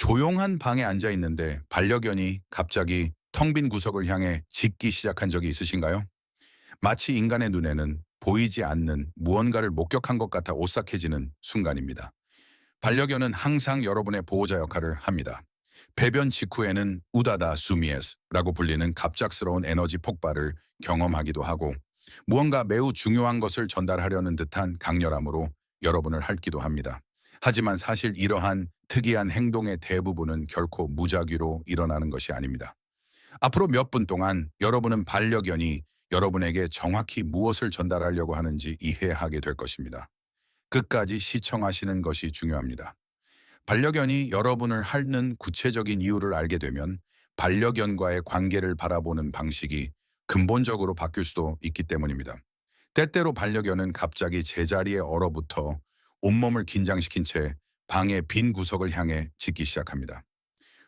조용한 방에 앉아 있는데 반려견이 갑자기 텅 빈 구석을 향해 짖기 시작한 적이 있으신가요? 마치 인간의 눈에는 보이지 않는 무언가를 목격한 것 같아 오싹해지는 순간입니다. 반려견은 항상 여러분의 보호자 역할을 합니다. 배변 직후에는 우다다 수미에스라고 불리는 갑작스러운 에너지 폭발을 경험하기도 하고 무언가 매우 중요한 것을 전달하려는 듯한 강렬함으로 여러분을 핥기도 합니다. 하지만 사실 이러한 특이한 행동의 대부분은 결코 무작위로 일어나는 것이 아닙니다. 앞으로 몇 분 동안 여러분은 반려견이 여러분에게 정확히 무엇을 전달하려고 하는지 이해하게 될 것입니다. 끝까지 시청하시는 것이 중요합니다. 반려견이 여러분을 핥는 구체적인 이유를 알게 되면 반려견과의 관계를 바라보는 방식이 근본적으로 바뀔 수도 있기 때문입니다. 때때로 반려견은 갑자기 제자리에 얼어붙어 온몸을 긴장시킨 채 방의 빈 구석을 향해 짖기 시작합니다.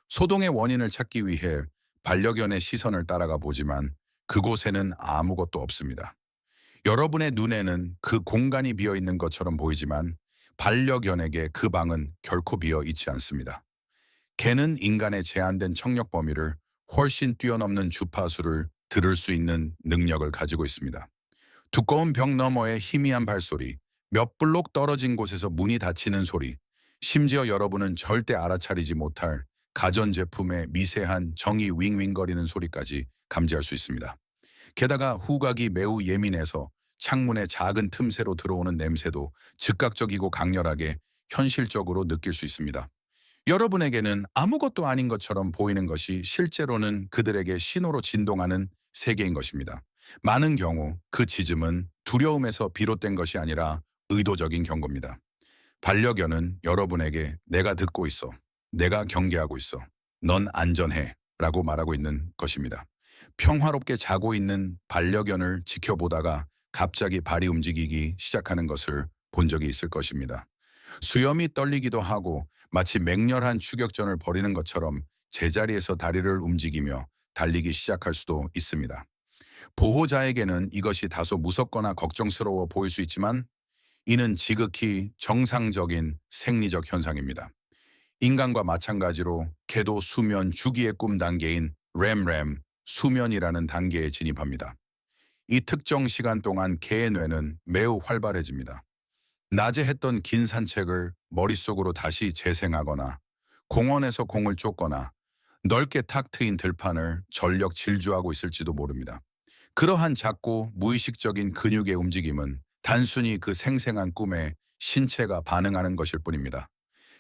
소동의 원인을 찾기 위해 반려견의 시선을 따라가 보지만 그곳에는 아무것도 없습니다. 여러분의 눈에는 그 공간이 비어 있는 것처럼 보이지만 반려견에게 그 방은 결코 비어 있지 않습니다. 개는 인간의 제한된 청력 범위를 훨씬 뛰어넘는 주파수를 들을 수 있는 능력을 가지고 있습니다. 두꺼운 벽 너머의 희미한 발소리, 몇 블록 떨어진 곳에서 문이 닫히는 소리, 심지어 여러분은 절대 알아차리지 못할 가전제품의 미세한 정이 윙윙거리는 소리까지 감지할 수 있습니다. 게다가 후각이 매우 예민해서 창문의 작은 틈새로 들어오는 냄새도 즉각적이고 강렬하게 현실적으로 느낄 수 있습니다. 여러분에게는 아무것도 아닌 것처럼 보이는 것이 실제로는 그들에게 신호로 진동하는 세계인 것입니다. 많은 경우 그 짖음은 두려움에서 비롯된 것이 아니라 의도적인 경고입니다. 반려견은 여러분에게 내가 듣고 있어, 내가 경계하고 있어, 넌 안전해 라고 말하고 있는 것입니다. 평화롭게 자고 있는 반려견을 지켜보다가 갑자기 발이 움직이기 시작하는 것을 본 적이 있을 것입니다. 수염이 떨리기도 하고 마치 맹렬한 추격전을 벌이는 것처럼 제자리에서 다리를 움직이며 달리기 시작할 수도 있습니다. 보호자에게는 이것이 다소 무섭거나 걱정스러워 보일 수 있지만 이는 지극히 정상적인 생리적 현상입니다. 인간과 마찬가지로 개도 수면 주기의 꿈 단계인 렘렘, 수면이라는 단계에 진입합니다. 이 특정 시간 동안 개의 뇌는 매우 활발해집니다. 낮에 했던 긴 산책을 머릿속으로 다시 재생하거나 공원에서 공을 쫓거나 넓게 탁 트인 들판을 전력 질주하고 있을지도 모릅니다. 그러한 작고 무의식적인 근육의 움직임은 단순히 그 생생한 꿈에 신체가 반응하는 것일 뿐입니다.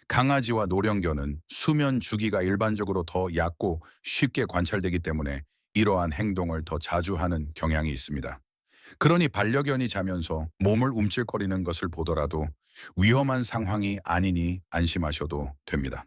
강아지와 노령견은 수면 주기가 일반적으로 더 얕고 쉽게 관찰되기 때문에 이러한 행동을 더 자주 하는 경향이 있습니다. 그러니 반려견이 자면서 몸을 움찔거리는 것을 보더라도 위험한 상황이 아니니 안심하셔도 됩니다.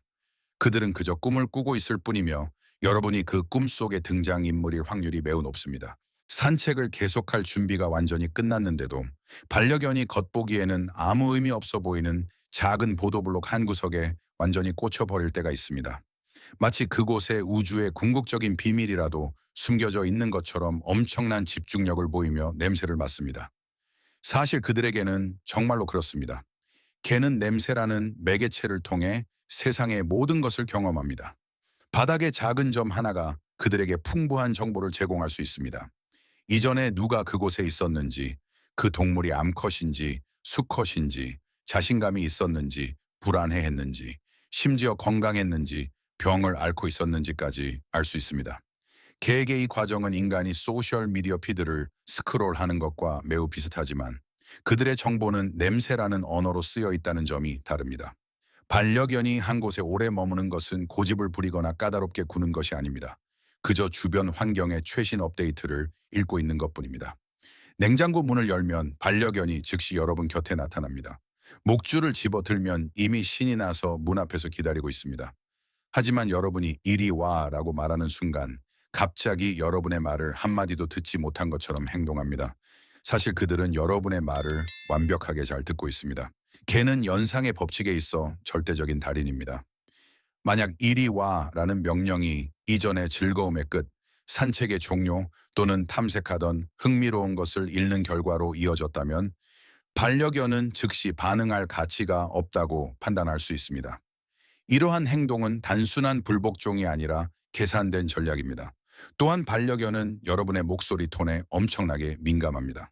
그들은 그저 꿈을 꾸고 있을 뿐이며 여러분이 그 꿈속의 등장인물일 확률이 매우 높습니다. 산책을 계속할 준비가 완전히 끝났는데도 반려견이 겉보기에는 아무 의미 없어 보이는 작은 보도블록 한 구석에 완전히 꽂혀버릴 때가 있습니다. 마치 그곳에 우주의 궁극적인 비밀이라도 숨겨져 있는 것처럼 엄청난 집중력을 보이며 냄새를 맡습니다. 사실 그들에게는 정말로 그렇습니다. 개는 냄새라는 매개체를 통해 세상의 모든 것을 경험합니다. 바닥의 작은 점 하나가 그들에게 풍부한 정보를 제공할 수 있습니다. 이전에 누가 그곳에 있었는지, 그 동물이 암컷인지, 수컷인지, 자신감이 있었는지, 불안해했는지, 심지어 건강했는지, 병을 앓고 있었는지까지 알 수 있습니다. 개에게 이 과정은 인간이 소셜미디어 피드를 스크롤하는 것과 매우 비슷하지만 그들의 정보는 냄새라는 언어로 쓰여 있다는 점이 다릅니다. 반려견이 한 곳에 오래 머무는 것은 고집을 부리거나 까다롭게 구는 것이 아닙니다. 그저 주변 환경의 최신 업데이트를 읽고 있는 것뿐입니다. 냉장고 문을 열면 반려견이 즉시 여러분 곁에 나타납니다. 목줄을 집어들면 이미 신이 나서 문 앞에서 기다리고 있습니다. 하지만 여러분이 이리 와라고 말하는 순간 갑자기 여러분의 말을 한마디도 듣지 못한 것처럼 행동합니다. 사실 그들은 여러분의 말을 완벽하게 잘 듣고 있습니다. 개는 연상의 법칙에 있어 절대적인 달인입니다. 만약 이리 와라는 명령이 이전의 즐거움의 끝, 산책의 종료 또는 탐색하던 흥미로운 것을 잃는 결과로 이어졌다면 반려견은 즉시 반응할 가치가 없다고 판단할 수 있습니다. 이러한 행동은 단순한 불복종이 아니라 계산된 전략입니다. 또한 반려견은 여러분의 목소리 톤에 엄청나게 민감합니다.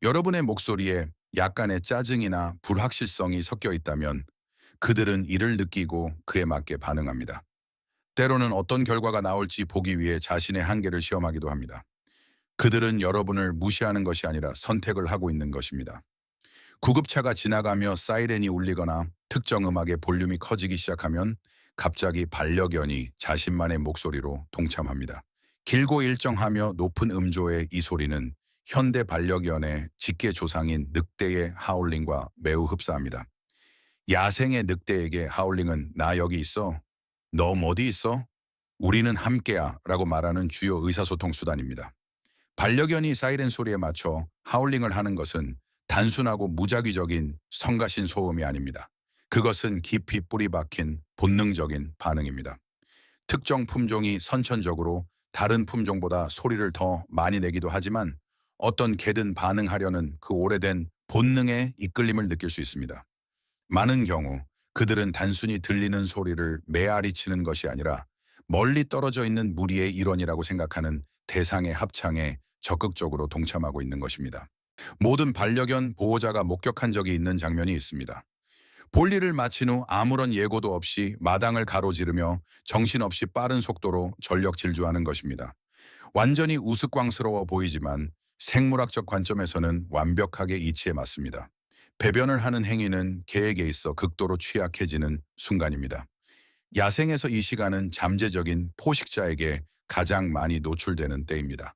여러분의 목소리에 약간의 짜증이나 불확실성이 섞여 있다면 그들은 이를 느끼고 그에 맞게 반응합니다. 때로는 어떤 결과가 나올지 보기 위해 자신의 한계를 시험하기도 합니다. 그들은 여러분을 무시하는 것이 아니라 선택을 하고 있는 것입니다. 구급차가 지나가며 사이렌이 울리거나 특정 음악의 볼륨이 커지기 시작하면 갑자기 반려견이 자신만의 목소리로 동참합니다. 길고 일정하며 높은 음조의 이 소리는 현대 반려견의 직계 조상인 늑대의 하울링과 매우 흡사합니다. 야생의 늑대에게 하울링은 나 여기 있어, 너 어디 있어? 우리는 함께야 라고 말하는 주요 의사소통 수단입니다. 반려견이 사이렌 소리에 맞춰 하울링을 하는 것은 단순하고 무작위적인 성가신 소음이 아닙니다. 그것은 깊이 뿌리 박힌 본능적인 반응입니다. 특정 품종이 선천적으로 다른 품종보다 소리를 더 많이 내기도 하지만 어떤 개든 반응하려는 그 오래된 본능의 이끌림을 느낄 수 있습니다. 많은 경우 그들은 단순히 들리는 소리를 메아리 치는 것이 아니라 멀리 떨어져 있는 무리의 일원이라고 생각하는 대상의 합창에 적극적으로 동참하고 있는 것입니다. 모든 반려견 보호자가 목격한 적이 있는 장면이 있습니다. 볼일을 마친 후 아무런 예고도 없이 마당을 가로지르며 정신없이 빠른 속도로 전력 질주하는 것입니다. 완전히 우스꽝스러워 보이지만 생물학적 관점에서는 완벽하게 이치에 맞습니다. 배변을 하는 행위는 개에게 있어 극도로 취약해지는 순간입니다. 야생에서 이 시간은 잠재적인 포식자에게 가장 많이 노출되는 때입니다.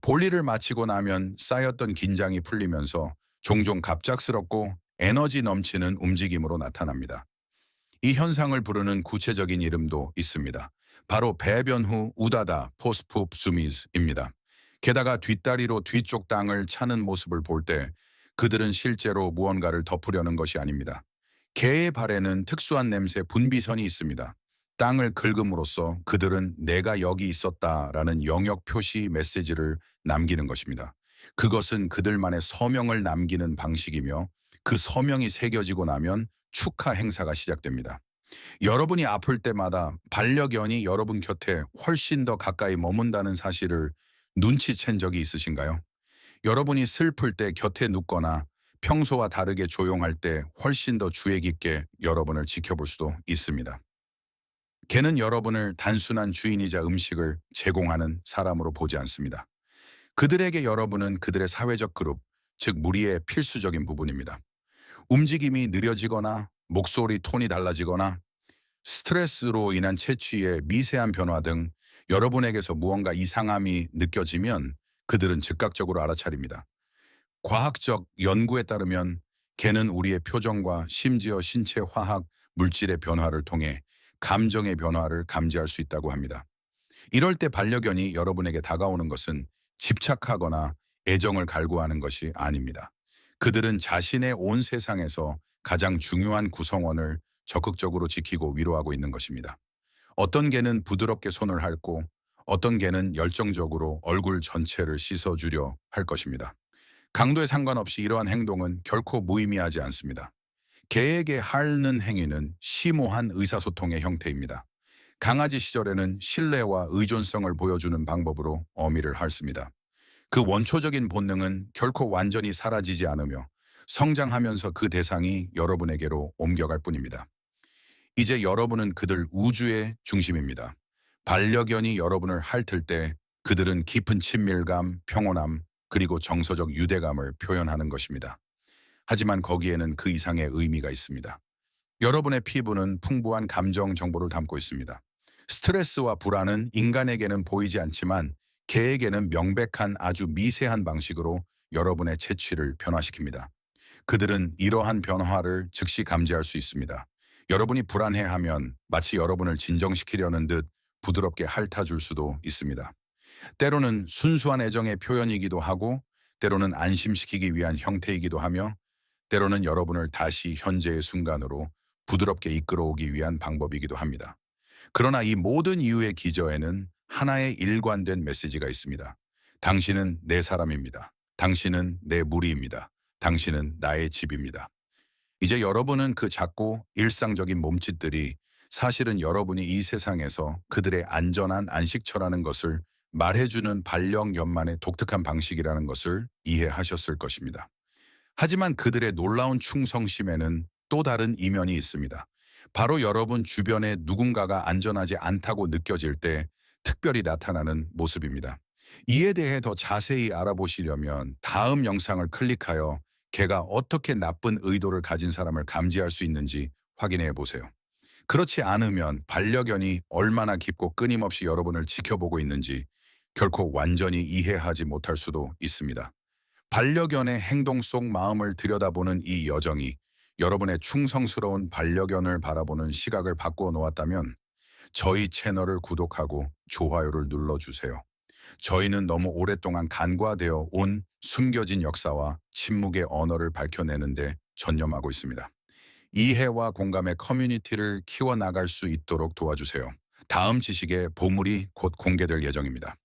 볼일을 마치고 나면 쌓였던 긴장이 풀리면서 종종 갑작스럽고 에너지 넘치는 움직임으로 나타납니다. 이 현상을 부르는 구체적인 이름도 있습니다. 바로 배변 후 우다다 포스풋 수미즈입니다. 게다가 뒷다리로 뒤쪽 땅을 차는 모습을 볼 때 그들은 실제로 무언가를 덮으려는 것이 아닙니다. 개의 발에는 특수한 냄새 분비선이 있습니다. 땅을 긁음으로써 그들은 내가 여기 있었다라는 영역 표시 메시지를 남기는 것입니다. 그것은 그들만의 서명을 남기는 방식이며 그 서명이 새겨지고 나면 축하 행사가 시작됩니다. 여러분이 아플 때마다 반려견이 여러분 곁에 훨씬 더 가까이 머문다는 사실을 눈치챈 적이 있으신가요? 여러분이 슬플 때 곁에 눕거나 평소와 다르게 조용할 때 훨씬 더 주의 깊게 여러분을 지켜볼 수도 있습니다. 개는 여러분을 단순한 주인이자 음식을 제공하는 사람으로 보지 않습니다. 그들에게 여러분은 그들의 사회적 그룹, 즉 무리의 필수적인 부분입니다. 움직임이 느려지거나 목소리 톤이 달라지거나 스트레스로 인한 채취의 미세한 변화 등 여러분에게서 무언가 이상함이 느껴지면 그들은 즉각적으로 알아차립니다. 과학적 연구에 따르면 개는 우리의 표정과 심지어 신체 화학 물질의 변화를 통해 감정의 변화를 감지할 수 있다고 합니다. 이럴 때 반려견이 여러분에게 다가오는 것은 집착하거나 애정을 갈구하는 것이 아닙니다. 그들은 자신의 온 세상에서 가장 중요한 구성원을 적극적으로 지키고 위로하고 있는 것입니다. 어떤 개는 부드럽게 손을 핥고 어떤 개는 열정적으로 얼굴 전체를 씻어주려 할 것입니다. 강도에 상관없이 이러한 행동은 결코 무의미하지 않습니다. 개에게 핥는 행위는 심오한 의사소통의 형태입니다. 강아지 시절에는 신뢰와 의존성을 보여주는 방법으로 어미를 핥습니다. 그 원초적인 본능은 결코 완전히 사라지지 않으며 성장하면서 그 대상이 여러분에게로 옮겨갈 뿐입니다. 이제 여러분은 그들 우주의 중심입니다. 반려견이 여러분을 핥을 때 그들은 깊은 친밀감, 평온함, 그리고 정서적 유대감을 표현하는 것입니다. 하지만 거기에는 그 이상의 의미가 있습니다. 여러분의 피부는 풍부한 감정 정보를 담고 있습니다. 스트레스와 불안은 인간에게는 보이지 않지만 개에게는 명백한 아주 미세한 방식으로 여러분의 채취를 변화시킵니다. 그들은 이러한 변화를 즉시 감지할 수 있습니다. 여러분이 불안해하면 마치 여러분을 진정시키려는 듯 부드럽게 핥아줄 수도 있습니다. 때로는 순수한 애정의 표현이기도 하고 때로는 안심시키기 위한 형태이기도 하며 때로는 여러분을 다시 현재의 순간으로 부드럽게 이끌어오기 위한 방법이기도 합니다. 그러나 이 모든 이유의 기저에는 하나의 일관된 메시지가 있습니다. 당신은 내 사람입니다. 당신은 내 무리입니다. 당신은 나의 집입니다. 이제 여러분은 그 작고 일상적인 몸짓들이 사실은 여러분이 이 세상에서 그들의 안전한 안식처라는 것을 말해주는 반려견만의 독특한 방식이라는 것을 이해하셨을 것입니다. 하지만 그들의 놀라운 충성심에는 또 다른 이면이 있습니다. 바로 여러분 주변에 누군가가 안전하지 않다고 느껴질 때 특별히 나타나는 모습입니다. 이에 대해 더 자세히 알아보시려면 다음 영상을 클릭하여 개가 어떻게 나쁜 의도를 가진 사람을 감지할 수 있는지 확인해 보세요. 그렇지 않으면 반려견이 얼마나 깊고 끊임없이 여러분을 지켜보고 있는지 결코 완전히 이해하지 못할 수도 있습니다. 반려견의 행동 속 마음을 들여다보는 이 여정이 여러분의 충성스러운 반려견을 바라보는 시각을 바꾸어 놓았다면 저희 채널을 구독하고 좋아요를 눌러주세요. 저희는 너무 오랫동안 간과되어 온 숨겨진 역사와 침묵의 언어를 밝혀내는데 전념하고 있습니다. 이해와 공감의 커뮤니티를 키워나갈 수 있도록 도와주세요. 다음 지식의 보물이 곧 공개될 예정입니다.